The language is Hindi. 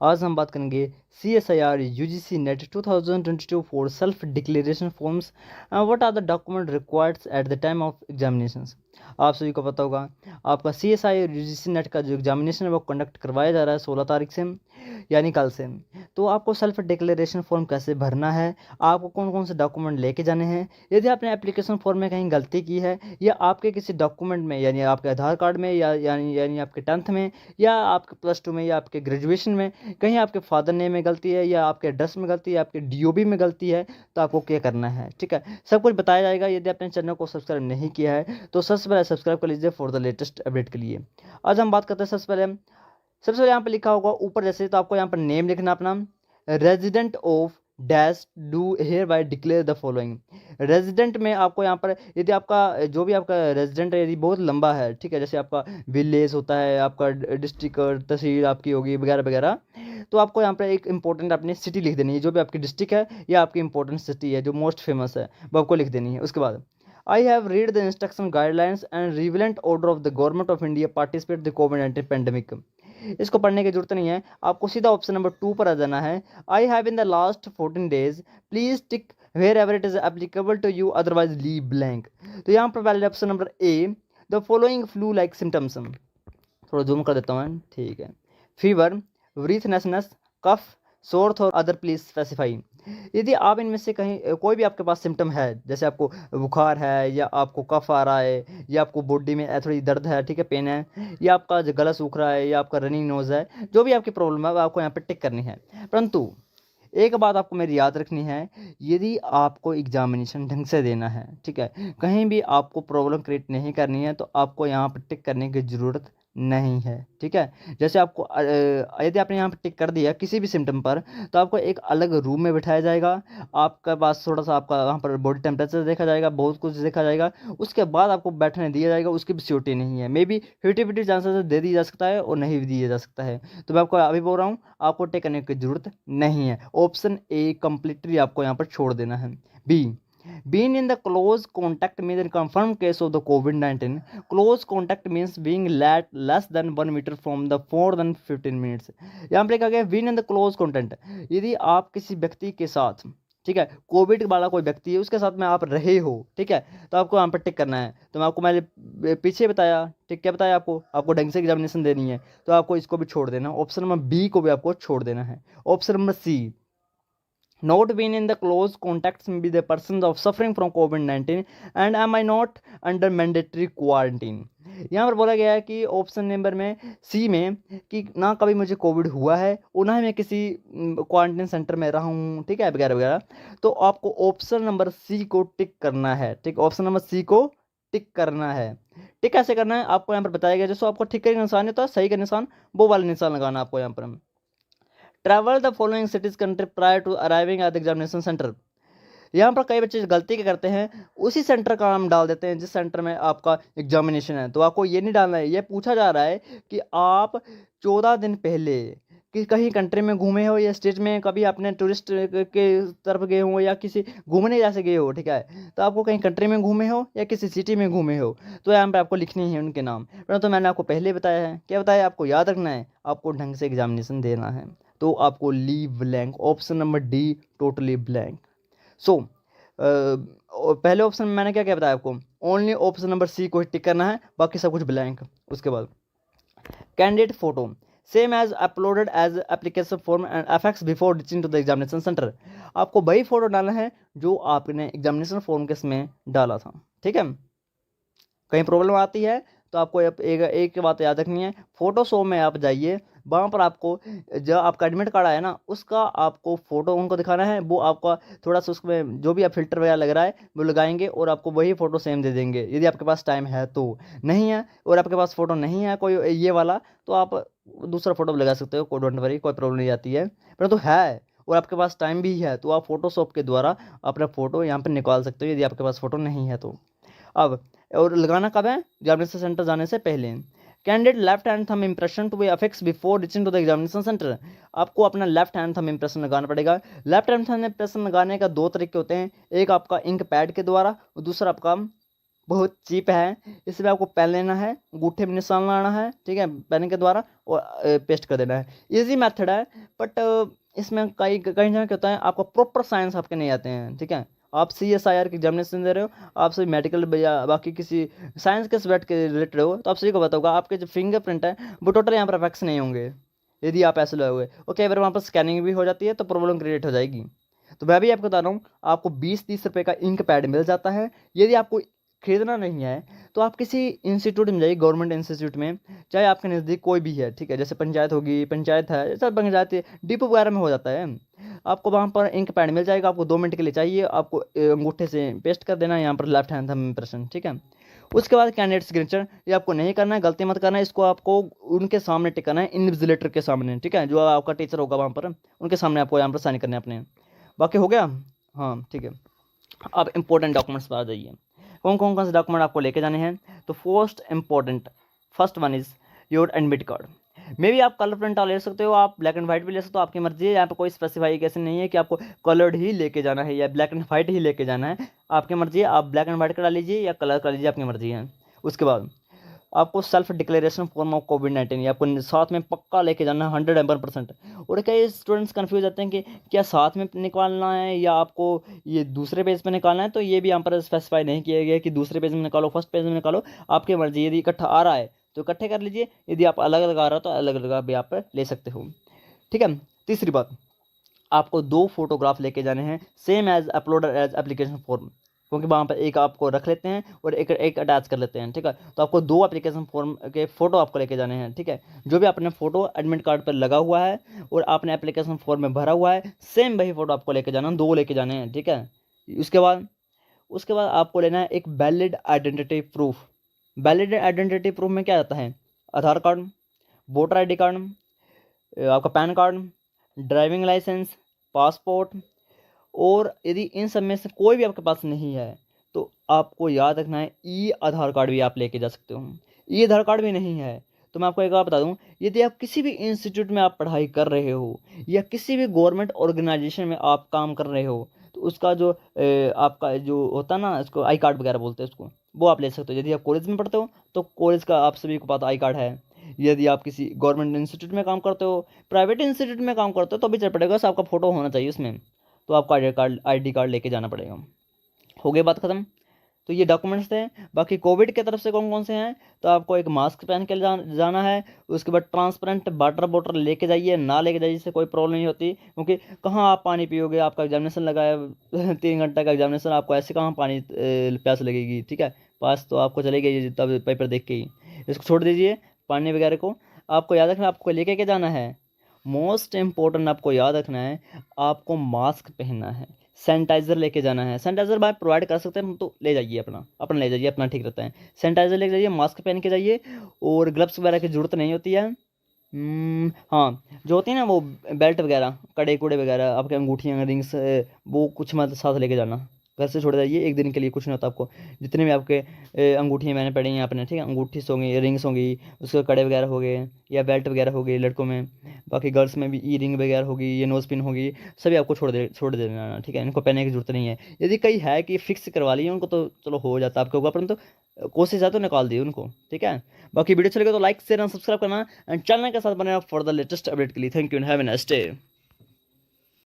आज हम बात करेंगे CSIR UGC NET 2022 for self declaration forms. What are the document required at the time of examinations. आप सभी को पता होगा आपका CSIR UGC नेट का जो एग्जामिनेशन है वो कंडक्ट करवाया जा रहा है 16 तारीख से, यानी कल से। तो आपको सेल्फ डिक्लेरेशन फॉर्म कैसे भरना है, आपको कौन कौन से डॉक्यूमेंट लेके जाने हैं, यदि आपने एप्लीकेशन फॉर्म में कहीं गलती की है या आपके किसी डॉक्यूमेंट में यानी आपके आधार कार्ड में या यानी आपके 10th में या आपके +2 में या आपके ग्रेजुएशन में कहीं आपके फादर नेम में गलती है या आपके एड्रेस में गलती है, आपके DOB में गलती है, तो आपको क्या करना है। ठीक है, सब कुछ बताया जाएगा। यदि आपने चैनल को सब्सक्राइब नहीं किया है तो सबसे पहले सब्सक्राइब कर लीजिए फॉर द लेटेस्ट अपडेट के लिए। आज हम बात करते हैं सबसे पहले यहाँ पर लिखा होगा ऊपर जैसे, तो आपको यहाँ पर नेम लिखना अपना, resident of dash do hereby declare the following. Resident में आपको यहाँ पर यदि आपका जो भी आपका रेजिडेंट है यदि बहुत लंबा है, ठीक है, जैसे आपका विलेज होता है, आपका डिस्ट्रिक्ट तहसील आपकी होगी वगैरह वगैरह, तो आपको यहाँ पर एक इंपॉर्टेंट अपनी सिटी लिख देनी है, जो भी आपकी डिस्ट्रिक्ट है या आपकी इंपॉर्टेंट सिटी है जो मोस्ट फेमस है वो आपको लिख देनी है। उसके बाद I have read the instruction guidelines and relevant order of the government of India participate the COVID-19 pandemic। इसको पढ़ने की जरूरत नहीं है, आपको सीधा ऑप्शन नंबर 2 पर आ जाना है। I have in the last 14 days please tick wherever it is applicable to you otherwise leave blank। तो यहाँ पर पहले option number A, the following flu like symptoms। थोड़ा जूम कर देता हूँ, ठीक है। फीवर, ब्रीथनेसनेस, कफ, सोर और अदर प्लीज स्पेसिफाई। यदि आप इनमें से कहीं कोई भी आपके पास सिम्टम है, जैसे आपको बुखार है या आपको कफ आ रहा है या आपको बॉडी में थोड़ी दर्द है, ठीक है, पेन है, या आपका जो गला सूख रहा है या आपका रनिंग नोज है, जो भी आपकी प्रॉब्लम है वो आपको यहाँ पर टिक करनी है। परंतु एक बात आपको मेरी याद रखनी है, यदि आपको एग्जामिनेशन ढंग से देना है, ठीक है, कहीं भी आपको प्रॉब्लम क्रिएट नहीं करनी है, तो आपको यहाँ पर टिक करने की ज़रूरत नहीं है। ठीक है, जैसे आपको यदि आपने यहाँ पर टिक कर दिया किसी भी सिम्टम पर, तो आपको एक अलग रूम में बिठाया जाएगा, आपके पास थोड़ा सा आपका वहाँ पर बॉडी टेम्परेचर देखा जाएगा, बहुत कुछ देखा जाएगा, उसके बाद आपको बैठने दिया जाएगा। उसकी भी सिक्योरिटी नहीं है, मे बी 50-50 चांसेस दे दी जा सकता है और नहीं भी दिया जा सकता है। तो मैं आपको अभी बोल रहा हूँ आपको टिक करने की जरूरत नहीं है। ऑप्शन ए कंप्लीटली आपको यहाँ पर छोड़ देना है। B, being in the close contact means in confirmed case of the COVID-19, close contact means being less than 1 meter from the more than 15 minutes। यहाँ पर लिखा गया being in the close contact, यदि आप किसी व्यक्ति के साथ, ठीक है, कोविड वाला कोई व्यक्ति है उसके साथ में आप रहे हो, ठीक है, तो आपको यहाँ पर टिक करना है। तो मैं आपको मैंने पीछे बताया, ठीक, क्या बताया आपको ढंग से एग्जामिनेशन देनी है, तो आपको इसको भी छोड़ देना। ऑप्शन नंबर बी को भी आपको छोड़ देना है। Option number C, not been in the close contacts with the persons of suffering from COVID-19 and am I not under mandatory quarantine। यहाँ पर बोला गया है कि ऑप्शन नंबर में सी में कि ना कभी मुझे कोविड हुआ है और ना ही मैं किसी क्वारंटाइन सेंटर में रहा हूँ, ठीक है, वगैरह वगैरह। तो आपको ऑप्शन नंबर सी को टिक करना है। ठीक, ऑप्शन नंबर सी को टिक करना है। टिक कैसे करना है आपको यहाँ पर बताया गया। जैसे आपको ठीक का निशान होता है, सही का निशान, वो वाला निशान लगाना आपको यहाँ पर। Travel the following cities country prior to arriving at the examination centre. यहाँ पर कई बच्चे गलती क्या करते हैं, उसी सेंटर का नाम डाल देते हैं जिस सेंटर में आपका एग्जामिनेशन है। तो आपको ये नहीं डालना है। ये पूछा जा रहा है कि आप 14 दिन पहले कि कहीं कंट्री में घूमे हो या स्टेट में कभी अपने टूरिस्ट के तरफ गए हो या किसी घूमने जैसे गए हो, ठीक है, तो आपको कहीं कंट्री में घूमे हो या किसी सिटी में घूमे हो, तो यहाँ पर आपको लिखनी है उनके नाम। परंतु मैंने आपको पहले बताया है, क्या बताया, आपको याद रखना है, आपको ढंग से एग्जामिनेशन देना है। तो आपको leave blank, option number D totally blank. So पहले ऑप्शन में मैंने क्या क्या बताया आपको, ओनली ऑप्शन नंबर सी को टिक करना है, बाकी सब कुछ ब्लैंक। उसके बाद candidate photo same as uploaded as application form and affixed before reaching to the examination centre. आपको वही फोटो डालना है जो आपने एग्जामिनेशन फॉर्म के इसमें डाला था। ठीक है, कहीं प्रॉब्लम आती है तो आपको एक बात याद रखनी है, फोटोशॉप में आप जाइए, वहाँ पर आपको जो आपका एडमिट कार्ड आया ना उसका आपको फ़ोटो उनको दिखाना है। वो आपका थोड़ा सा उसमें जो भी आप फिल्टर वगैरह लग रहा है वो लगाएंगे और आपको वही फ़ोटो सेम दे देंगे, यदि आपके पास टाइम है तो। नहीं है और आपके पास फ़ोटो नहीं है कोई ये वाला, तो आप दूसरा फ़ोटो लगा सकते हो, कोई डोंट वरी, कोई प्रॉब्लम नहीं आती है। परंतु है और आपके पास टाइम भी है तो आप फोटोशॉप के द्वारा अपना फ़ोटो यहाँ पर निकाल सकते हो, यदि आपके पास फ़ोटो नहीं है तो। अब और लगाना कब है, एग्जामिनेशन सेंटर जाने से पहले। Candidate left hand thumb impression to be affixed before reaching to the examination centre. आपको अपना लेफ्ट हैंड थंब इंप्रेशन लगाना पड़ेगा। लेफ्ट हैंड थंब इंप्रेशन लगाने का 2 तरीके होते हैं, एक आपका इंक पैड के द्वारा और दूसरा आपका बहुत चीप है, इसमें आपको पेन लेना है, अंगूठे में निशान लाना है, ठीक है, पेन के द्वारा और पेस्ट कर देना है। इजी मेथड है, बट इसमें कई कई जगह क्या होता है, आपको प्रॉपर साइंस आपके नहीं आते हैं, ठीक है। आप CSIR की एग्जामिनेशन दे रहे हो, आप सभी मेडिकल या बाकी किसी साइंस के सब्जेक्ट के रिलेटेड हो, तो आप सभी को पता होगा आपके जो फिंगरप्रिंट है वो टोटल यहाँ पर अफेक्ट नहीं होंगे यदि आप ऐसे लोग हुए। ओके, अगर वहाँ पर स्कैनिंग भी हो जाती है तो प्रॉब्लम क्रिएट हो जाएगी। तो मैं भी आपको बता रहा हूँ, आपको 20-30 रुपये का इंक पैड मिल जाता है। यदि आपको खरीदना नहीं है तो आप किसी इंस्टीट्यूट में जाइए, गवर्नमेंट इंस्टीट्यूट में, चाहे आपके नज़दीक कोई भी है, ठीक है, जैसे पंचायत होगी, पंचायत है, जैसे पंचायत डिपो वगैरह में हो जाता है, आपको वहाँ पर इंक पैड मिल जाएगा। आपको 2 मिनट के लिए चाहिए, आपको अंगूठे से पेस्ट कर देना है यहाँ पर लेफ्ट हैंड थंब इम्प्रेशन, ठीक है। उसके बाद कैंडिडेट सिग्नेचर, ये आपको नहीं करना है, गलती मत करना है, इसको आपको उनके सामने टिकाना है, इन्विजिलेटर के सामने, ठीक है, जो आपका टीचर होगा वहाँ पर, उनके सामने आपको यहाँ पर साइन करने हैं अपने। बाकी हो गया, हाँ ठीक है। अब इंपॉर्टेंट डॉक्यूमेंट्स पर आ जाइए, कौन कौन कौन से डॉक्यूमेंट आपको लेके जाने हैं। तो first one is your admit card. मे भी आप कलर प्रिंट ले सकते हो, आप ब्लैक एंड व्हाइट भी ले सकते हो, आपकी मर्जी है। यहाँ पे कोई स्पेसिफाई कैसे नहीं है कि आपको कलर्ड ही लेके जाना है या ब्लैक एंड व्हाइट ही लेके जाना है, आपकी मर्जी है। आप ब्लैक एंड व्हाइट करा लीजिए या कलर कर लीजिए, आपकी मर्जी है। उसके बाद आपको सेल्फ डिक्लेरेशन फॉर्म ऑफ कोविड-19 ये आपको साथ में पक्का लेके जाना है 101%। और कई स्टूडेंट्स कंफ्यूज रहते हैं कि क्या साथ में निकालना है या आपको ये दूसरे पेज पे निकालना है, तो ये भी यहाँ पर स्पेसिफाई नहीं किया गया कि दूसरे पेज में निकालो, फर्स्ट पेज में निकालो, आपकी मर्जी। यदि इकट्ठा आ रहा है तो इकट्ठे कर लीजिए, यदि आप अलग अलग आ रहा हो तो अलग अलग भी आप ले सकते हो, ठीक है। तीसरी बात, आपको 2 फोटोग्राफ लेके जाने हैं, same as uploader as application form, क्योंकि वहाँ पर एक आपको रख लेते हैं और एक अटैच कर लेते हैं, ठीक है। तो आपको 2 एप्लीकेशन फॉर्म के फ़ोटो आपको लेके जाने हैं, ठीक है। जो भी आपने फ़ोटो एडमिट कार्ड पर लगा हुआ है और आपने एप्लीकेशन फॉर्म में भरा हुआ है, सेम वही फ़ोटो आपको लेके जाना, 2 लेके जाने हैं, ठीक है। उसके बाद आपको लेना है एक valid identity proof. Valid identity proof में क्या आता है, Aadhaar card, voter ID card, आपका PAN card, driving licence, passport. और यदि इन सब में से कोई भी आपके पास नहीं है तो आपको याद रखना है ई आधार कार्ड भी आप लेके जा सकते हो। ई आधार कार्ड भी नहीं है तो मैं आपको एक बात बता दूं, यदि आप किसी भी इंस्टीट्यूट में आप पढ़ाई कर रहे हो या किसी भी गवर्नमेंट ऑर्गेनाइजेशन में आप काम कर रहे हो, तो उसका जो आपका जो होता है ना, इसको आई कार्ड वगैरह बोलते हैं उसको, वो आप ले सकते हो। यदि आप कॉलेज में पढ़ते हो तो कॉलेज का आप सभी को पता आई कार्ड है। यदि आप किसी गवर्नमेंट इंस्टीट्यूट में काम करते हो, प्राइवेट इंस्टीट्यूट में काम करते हो, तो भी चल पड़ेगा, बस आपका फोटो होना चाहिए उसमें, तो आपको ID कार्ड लेके जाना पड़ेगा। हो गई बात खत्म। तो ये डॉक्यूमेंट्स थे। बाकी कोविड के तरफ से कौन कौन से हैं, तो आपको एक मास्क पहन के जाना है। उसके बाद ट्रांसपेरेंट वाटर बॉटल लेके जाइए, ना लेके जाइए, इससे कोई प्रॉब्लम नहीं होती, क्योंकि कहाँ आप पानी पियोगे, आपका एग्जामिनेशन लगा है 3 घंटे का एग्जामिनेशन, आपको ऐसे कहाँ पानी प्यास लगेगी, ठीक है। पास तो आपको चलेगी तब पेपर देख के ही, इसको छोड़ दीजिए पानी वगैरह को। आपको याद रखना आपको लेके के जाना है, मोस्ट इम्पोर्टेंट आपको याद रखना है, आपको मास्क पहनना है, सैनिटाइज़र लेके जाना है। सैनिटाइज़र भाई प्रोवाइड कर सकते हैं तो ले जाइए, अपना अपना ले जाइए, अपना ठीक रहता है। सैनिटाइज़र लेके जाइए, मास्क पहन के जाइए, और ग्लव्स वगैरह की ज़रूरत नहीं होती है। हाँ, जो होती है ना वो बेल्ट वगैरह, कड़े कुड़े वगैरह, आपके अंगूठियाँ रिंग्स, वो कुछ मत साथ लेके जाना, घर से छोड़ जाइए, एक दिन के लिए कुछ नहीं होता आपको। जितने भी आपके अंगूठियाँ मैंने पड़ी हैं अपने, ठीक है, अंगूठी होंगी, रिंग्स होंगी, उसके कड़े वगैरह हो गए या बेल्ट वगैरह हो गई लड़कों में, बाकी गर्ल्स में भी ई रिंग वगैरह होगी, ये नोज पिन होगी, सभी आपको छोड़ देना, ठीक है। इनको पहनने की जरूरत नहीं है। यदि कई है कि फिक्स करवा लिए उनको तो चलो हो जाता है आपके ऊपर, परंतु कोशिश है तो निकाल दिए उनको, ठीक है। बाकी वीडियो अच्छा लगे तो लाइक शेयर एंड सब्सक्राइब करना, एंड चैनल के साथ बने फॉर द लेटेस्ट अपडेट के लिए। Thank you and have a nice day.